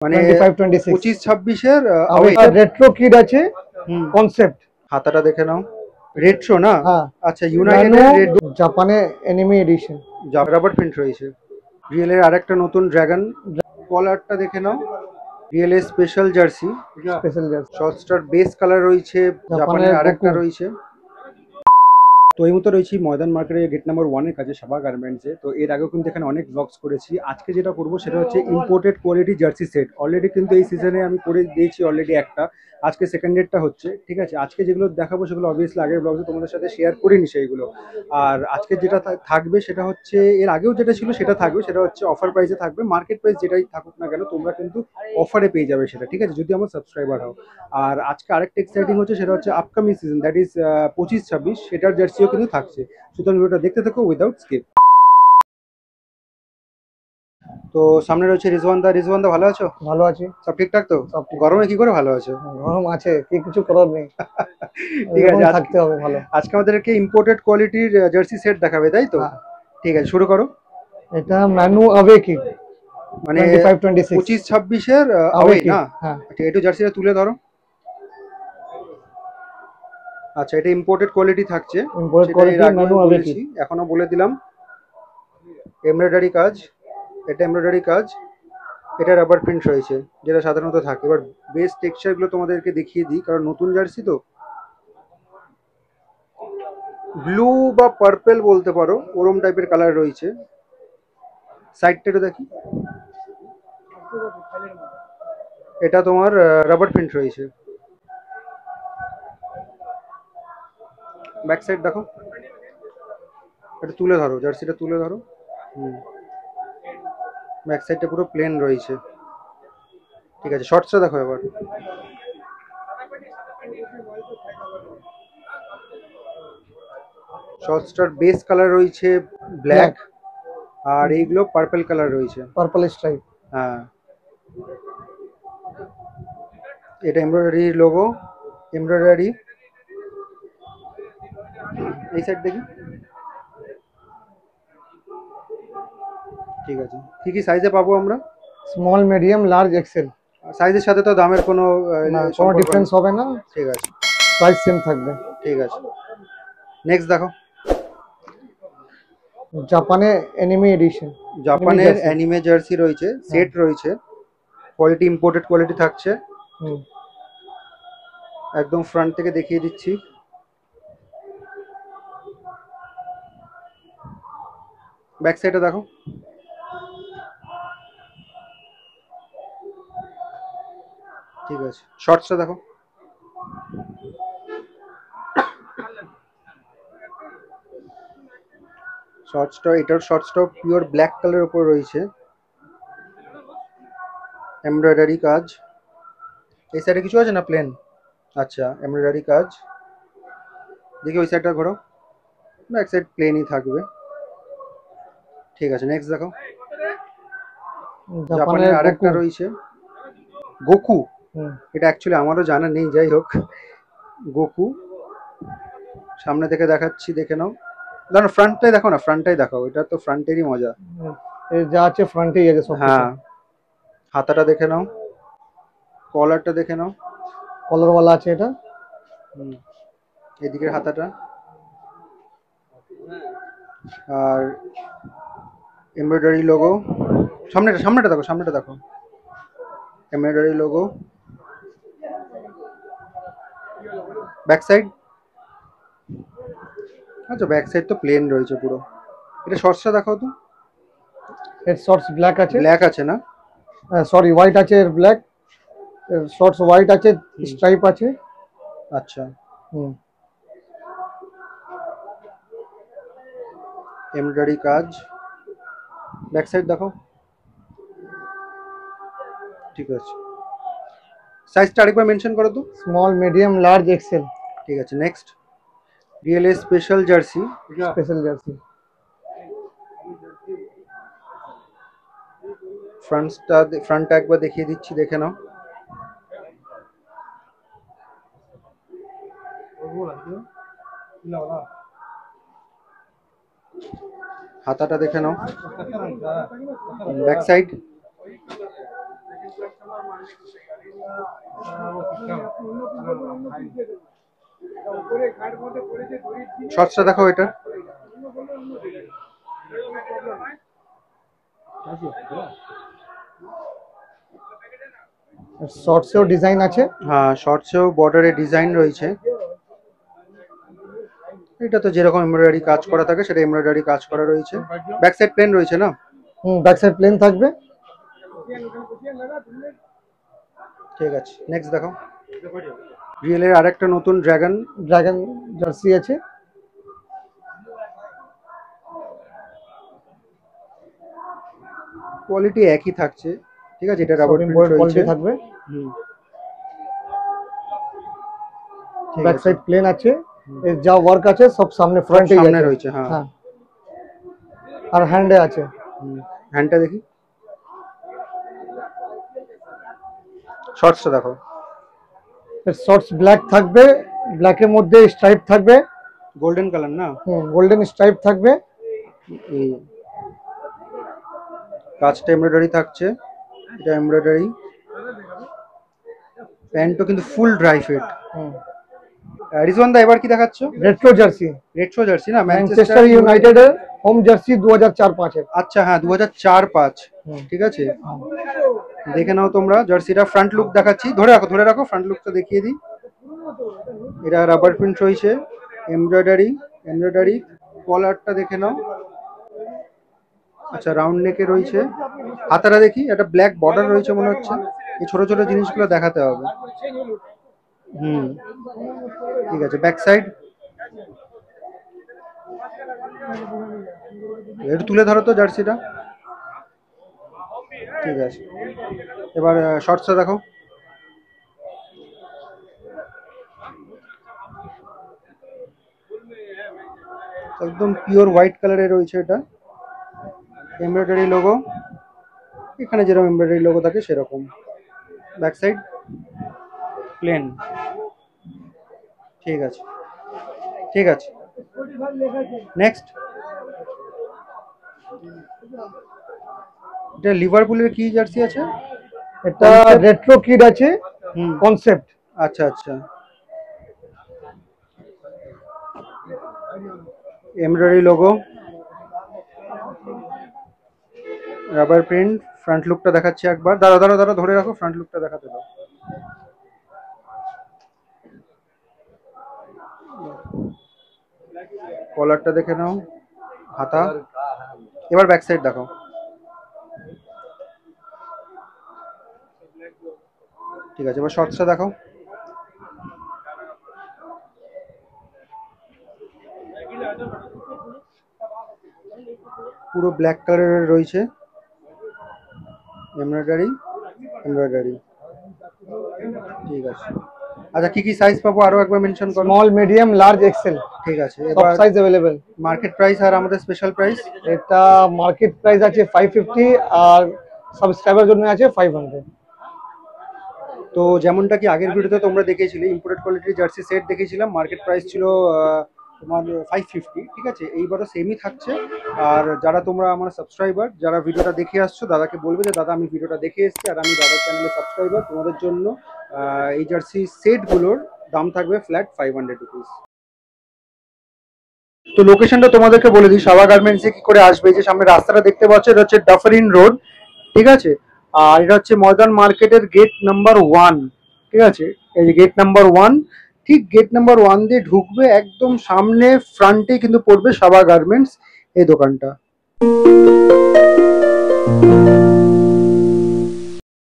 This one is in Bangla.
মানে 25 26 25 26 এর রেট্রো কিড আছে কনসেপ্ট। হাতাটা দেখে নাও, রেট্রো না? হ্যাঁ, আচ্ছা, ইউনাইটেড রেড জাপানে এনিমি এডিশন, রাবার প্রিন্ট রয়েছে। রিয়েলের আরেকটা নতুন ড্রাগন। কলারটা দেখে নাও, রিয়েলের স্পেশাল জার্সি। Special jersey. শর্টসটার বেস কালার রয়েছে, জাপানের আরেকটা রয়েছে। তো এই মতো রয়েছি ময়দান মার্কেটের গেট নাম্বার 1-এর কাছে, সাবা গার্মেন্টসে। তো এর আগেও কিন্তু এখানে অনেক ব্লগস করেছি। আজকে যেটা করবো সেটা হচ্ছে imported quality jersey set. Already কিন্তু এই সিজনে আমি করে দিয়েছি অলরেডি একটা, আজকে সেকেন্ড ডেটটা হচ্ছে, ঠিক আছে। আজকে যেগুলো দেখাবো সেগুলো অবভিয়াসলি আগের ব্লগে তোমাদের সাথে শেয়ার করিনি সেইগুলো। আর আজকে যেটা থাকবে সেটা হচ্ছে, এর আগেও যেটা ছিল সেটা থাকবে, সেটা হচ্ছে অফার প্রাইসে থাকবে। মার্কেট প্রাইস যেটাই থাকুক না কেন তোমরা কিন্তু অফারে পেয়ে যাবে সেটা, ঠিক আছে, যদি আমার সাবস্ক্রাইবার হও। আর আজকে আরেকটা এক্সাইটিং হচ্ছে, সেটা হচ্ছে আপকামিং সিজন, দ্যাট ইজ 25 26, সেটার জার্সিও কিন্তু থাকছে। সুতরাং ভিডিওটা দেখতে থাকো উইদাউট স্কিপ। তো সামনে রয়েছে রিজওয়ান দা। রিজওয়ান দা, ভালো আছো? ভালো আছি। সব ঠিকঠাক তো? সব ঠিক। গরমে কি করে ভালো আছো? গরম আছে, কি কিছু করার নেই। ঠিক আছে, থাকতে হবে ভালো। আজকে আমাদেরকে ইম্পোর্টেড কোয়ালিটির জার্সি সেট দেখাবে, তাই তো? হ্যাঁ। ঠিক আছে, শুরু করো। এটা ম্যানু আওয়ে কি, মানে 25 26 25 26 এর আওয়ে আওয়ে কি। না? হ্যাঁ, আচ্ছা, একটু জার্সিটা তুলে ধরো। আচ্ছা, এটা ইম্পোর্টেড কোয়ালিটি থাকছে, ইম্পোর্ট সেটা এর কোয়ালিটি আগেও ম্যানু আমি আওয়ে কি। বলেছি, এখনো বলে দিলাম। এমব্রয়ডারি কাজ, এটা এমব্রয়ডারি কাজ, এটা রাবার প্রিন্ট রয়েছে যেটা সাধারণত থাকে। এবার বেস টেক্সচারগুলো তোমাদেরকে দেখিয়ে দিই, কারণ নতুন জার্সি তো। ব্লু বা পার্পেল বলতে পারো, ওরম টাইপের কালার রয়েছে। সাইডটা একটু দেখি, এটা তোমার রাবার প্রিন্ট রয়েছে। ব্যাক সাইড দেখো, এটা তুলে ধরো, জার্সিটা তুলে ধরো। ব্যাক সাইডটা পুরো প্লেন রয়েছে, ঠিক আছে। শর্টসটা দেখো এবার। শর্টসটার বেস কালার রয়েছে ব্ল্যাক, আর এইগুলো পার্পল কালার রয়েছে। Purple stripe. হ্যাঁ, এটা এমব্রয়ডারি লোগো, এমব্রয়ডারি। এই সাইড দেখি, ঠিক আছে। কি কি সাইজে পাবো আমরা? Small, medium, large, XL. সাইজের সাথে তো দামের কোনো না, কোনো সম্পর্ক ডিফারেন্স নেই। হবে না, ঠিক আছে, প্রাইস সেম থাকবে। ঠিক আছে। নেক্সট দেখো, জাপানে এনিমি এডিশন, জাপানের অ্যানিমে জার্সি রয়েছে, সেট রয়েছে। কোয়ালিটি ইম্পোর্টেড কোয়ালিটি থাকছে। একদম ফ্রন্ট থেকে দেখিয়ে দিচ্ছি। ব্যাক সাইডে দেখো, ঠিক আছে। শর্টসটা দেখো, এটার শর্টসটাও পিওর ব্ল্যাক কালারের উপর রয়েছে, এমব্রয়ডারি কাজ। এই সাইডে কিছু আছে না প্লেন? আচ্ছা, এমব্রয়ডারি কাজ। দেখি ওই সাইডটা ঘোরো, ব্যাক সাইড প্লেনই থাকবে, ঠিক আছে। নেক্সট দেখো, জাপানের আরেকটা রয়েছে গোকু। এটা অ্যাকচুয়ালি আমারও জানা নেই, যাই হোক। গোকু সামনে থেকে দেখাচ্ছি, দেখে নাও। দাঁড়ানো, ফ্রন্টটাই দেখো না, ফ্রন্টটাই দেখাও, এটা তো ফ্রন্টেরই মজা। যা আছে ফ্রন্টেই আছে সব। হ্যাঁ, হাতাটা দেখে নাও, কলারটা দেখে নাও, কলার ওয়ালা আছে এটা। এদিকের হাতাটা, আর এমব্রয়ডারি লোগো। সামনেটা দেখো, সামনেটা দেখো, এমব্রয়ডারি লোগো। ব্যাক সাইড, আচ্ছা ব্যাক সাইড তো প্লেন রয়েছে পুরো। এটা শর্টসটা দেখাও তো। এর শর্টস ব্ল্যাক আছে। ব্ল্যাক আছে না? সরি, হোয়াইট আছে, এর ব্ল্যাক। এর শর্টস হোয়াইট আছে, স্ট্রাইপ আছে। আচ্ছা, এমব্রয়ডারি কাজ। ব্যাক সাইড দেখো, ঠিক আছে। সাইজটা আরেকবার মেনশন করো তো। Small, medium, large, XL. ঠিক আছে। নেক্সট, রিয়েলের স্পেশাল জার্সি। Special jersey. ফ্রন্টটা একবার দেখিয়ে দিচ্ছি, দেখে নাও। হাতাটা দেখে নাও। ব্যাক সাইড, শর্টসটা দেখো এটা। শর্টসেও ডিজাইন আছে। হ্যাঁ, শর্টসেও বর্ডারে ডিজাইন রয়েছে। এটা তো যেরকম এমব্রয়ডারি কাজ করা থাকে সেটা এমব্রয়ডারি কাজ করা রয়েছে। ব্যাক সাইড প্লেন রয়েছে না? ব্যাক সাইড প্লেন থাকবে। ঠিক আছে, নেক্সট দেখো। রিয়েলের আরেকটা নতুন ড্রাগন জার্সি আছে। কোয়ালিটি একই থাকছে, ঠিক আছে। এটা রাবার প্রিন্ট রয়েছে, কোয়ালিটি থাকবে। ব্যাক সাইড প্লেন আছে, এর যা ওয়ার্ক আছে সব সামনে ফ্রন্টে সামনে রয়েছে। হ্যাঁ, আর হ্যান্ডে আছে। হ্যান্ডটা দেখি। শর্টসটা দেখো। শর্টস ব্ল্যাক থাকবে, ব্ল্যাকের মধ্যে স্ট্রাইপ থাকবে, গোল্ডেন কালার না? গোল্ডেন স্ট্রাইপ থাকবে। এই কাজটা এমব্রয়ডারি থাকছে, এটা এমব্রয়ডারি। প্যান্টও কিন্তু ফুল ড্রাই ফিট। রিজওয়ান দা এবার কি দেখাচ্ছ? Retro jersey. রেট্রো জার্সি না? ম্যানচেস্টার ইউনাইটেড এর হোম জার্সি 2004-05 এর। আচ্ছা, হ্যাঁ 2004-05। ঠিক আছে, দেখে নাও তোমরা জার্সিটা। ফ্রন্ট লুক দেখাচ্ছি, ধরে রাখো ফ্রন্ট লুকটা দেখিয়ে দিই। এটা রাবার প্রিন্ট রয়েছে, এমব্রয়ডারি। কলারটা দেখে নাও। আচ্ছা, রাউন্ড নেকে রয়েছে। হাতাটা দেখি, একটা ব্ল্যাক বর্ডার রয়েছে মনে হচ্ছে। এই ছোট ছোট জিনিসগুলো দেখাতে হবে। ঠিক আছে, ব্যাক সাইড একটু তুলে ধরো তো জার্সিটা। ঠিক আছে, এবার শর্টসটা দেখো। একদম পিওর হোয়াইট কালারে রয়েছে এটা। এমব্রয়ডারি লোগো, এখানে যেরকম এমব্রয়ডারি লোগো থাকে সেরকম। Back side plane. ঠিক আছে, নেক্সট। এটা লিভারপুলের কি জার্সি আছে? এটা রেট্রো কিড আছে, কনসেপ্ট। আচ্ছা, embroidery logo, rubber print. Front লুকটা দেখাচ্ছি একবার। দাঁড়া ধরে রাখো, ফ্রন্ট লুকটা দেখাতে দাও। কলারটা দেখে নাও, হাতা। এবার ব্যাক সাইড দেখো। ঠিক আছে, এবার শর্টসটা দেখো। পুরো ব্ল্যাক কালারের রয়েছে, এমব্রয়ডারি। ঠিক আছে, আচ্ছা কি সাইজ পাবো আরো একবার মেনশন করো। Small, medium, large, XL. ঠিক আছে, সব এবার সাইজ अवेलेबल। মার্কেট প্রাইস আর আমাদের স্পেশাল প্রাইস। এটা মার্কেট প্রাইস আছে 550 আর সাবস্ক্রাইবার জন্য আছে 500। তো যেমনটা কি আগের ভিডিওতে তোমরা দেখেছিলে, ইম্পোর্টেড কোয়ালিটির জার্সি সেট দেখেছিলাম, মার্কেট প্রাইস ছিল তোমার 550। ঠিক আছে, এইবারও সেমই থাকছে। আর যারা তোমরা আমার সাবস্ক্রাইবার, যারা ভিডিওটা দেখে আসছো, দাদাকে বলবে যে দাদা আমি ভিডিওটা দেখে এসেছি আর আমি দাদার চ্যানেলের সাবস্ক্রাইবার, তোমাদের জন্য এই জার্সি সেটগুলোর দাম থাকবে ফ্ল্যাট 500 রুপিস। তো লোকেশনটা তোমাদেরকে বলে দিই, সাবা গার্মেন্টসে কি করে আসবে। যে সামনে রাস্তাটা দেখতে পাচ্ছ, এটা হচ্ছে ডাফারিন রোড। ঠিক আছে, আর এটা হচ্ছে ময়দান মার্কেটের গেট নাম্বার 1। ঠিক আছে, এই যে গেট নাম্বার 1, ঠিক গেট নাম্বার 1 দিয়ে ঢুকবে, একদম সামনে ফ্রন্টে কিন্তু পড়বে সাবা গার্মেন্টস এই দোকানটা।